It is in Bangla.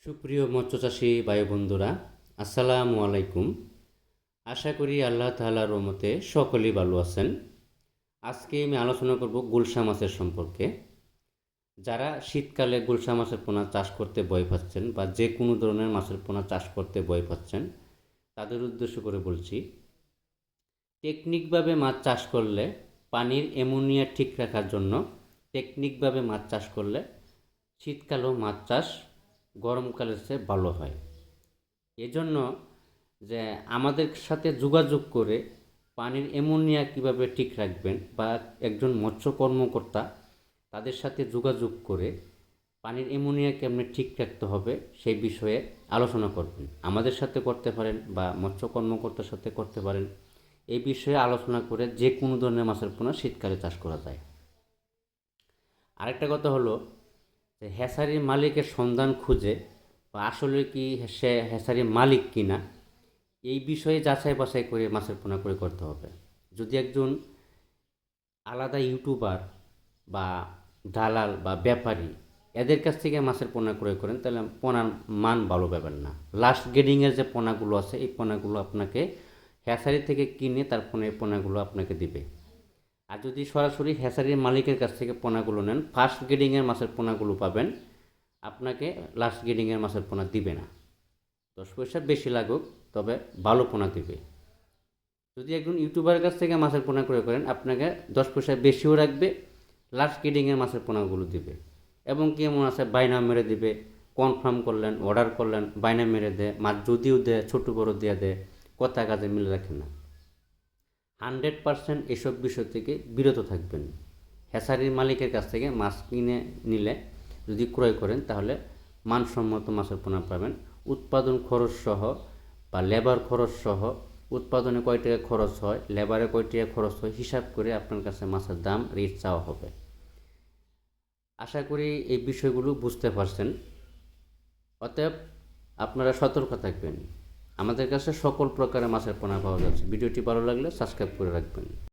সুপ্রিয় মৎস্যচাষী ভাই বন্ধুরা, আসসালামু আলাইকুম। আশা করি আল্লাহ তাআলার রহমতে সকলেই ভালো আছেন। আজকে আমি আলোচনা করব গুলশা মাছের সম্পর্কে। যারা শীতকালে গুলশা মাছের পোনা চাষ করতে ভয় পাচ্ছেন বা যে কোনো ধরনের মাছের পোনা চাষ করতে ভয় পাচ্ছেন, তাদের উদ্দেশ্য করে বলছি, টেকনিকভাবে মাছ চাষ করলে পানির অ্যামোনিয়া ঠিক রাখার জন্য টেকনিকভাবে মাছ চাষ করলে শীতকালেও মাছ চাষ গরমকালের চেয়ে ভালো হয়। এজন্য যে আমাদের সাথে যোগাযোগ করে পানির অ্যামোনিয়া কীভাবে ঠিক রাখবেন বা একজন মৎস্য কর্মকর্তা তাদের সাথে যোগাযোগ করে পানির অ্যামোনিয়া কেমনে ঠিক রাখতে হবে সেই বিষয়ে আলোচনা করবেন। আমাদের সাথে করতে পারেন বা মৎস্য কর্মকর্তার সাথে করতে পারেন। এই বিষয়ে আলোচনা করে যে কোনো ধরনের মাছের পোনা শীতকালে চাষ করা যায়। আরেকটা কথা হলো যে হ্যাচারির মালিকের সন্ধান খুঁজে বা আসলে কি সে হ্যাচারির মালিক কিনা এই বিষয়ে যাচাই বাছাই করে মাছের পোনা ক্রয় করতে হবে। যদি একজন আলাদা ইউটিউবার বা দালাল বা ব্যাপারী এদের কাছ থেকে মাছের পোনা ক্রয় করেন, তাহলে পোনার মান ভালো পাবেন না। লাস্ট গ্রেডিংয়ের যে পোনাগুলো আছে এই পোনাগুলো আপনাকে হ্যাচারি থেকে কিনে তারপরে এই পোনাগুলো আপনাকে দিবে। আর যদি সরাসরি হ্যাচারির মালিকের কাছ থেকে পোনাগুলো নেন, ফার্স্ট গ্রেডিংয়ের মাছের পোনাগুলো পাবেন, আপনাকে লাস্ট গ্রেডিংয়ের মাছের পোনা দিবে না। 10 পয়সা বেশি লাগুক, তবে ভালো পোনা দিবে। যদি একজন ইউটিউবারের কাছ থেকে মাছের পোনা ক্রয় করেন, আপনাকে 10 পয়সা বেশিও রাখবে, লাস্ট গ্রেডিংয়ের মাছের পোনাগুলো দিবে। এবং কি এমন আছে বাইনা মেরে দিবে, কনফার্ম করলেন, অর্ডার করলেন, বাইনা মেরে দেয়, মাছ যদিও দেয় ছোটো বড়ো দিয়ে দেয়, কথা কাজে মিলে রাখেন না। 100% এসব বিষয় থেকে বিরত থাকবেন। হ্যাচারির মালিকের কাছ থেকে মাছ কিনে নিলে যদি ক্রয় করেন তাহলে মানসম্মত মাছের পোনা পাবেন। উৎপাদন খরচ সহ বা লেবার খরচ সহ, উৎপাদনে কয় টাকা খরচ হয়, লেবারে কয় টাকা খরচ হয়, হিসাব করে আপনার কাছে মাছের দাম রেট চাওয়া হবে। আশা করি এই বিষয়গুলো বুঝতে পারছেন। অতএব আপনারা সতর্ক থাকবেন। আমাদের কাছে সকল প্রকারের মাছের পোনা পাওয়া যাচ্ছে। ভিডিওটি ভালো লাগলে সাবস্ক্রাইব করে রাখবেন।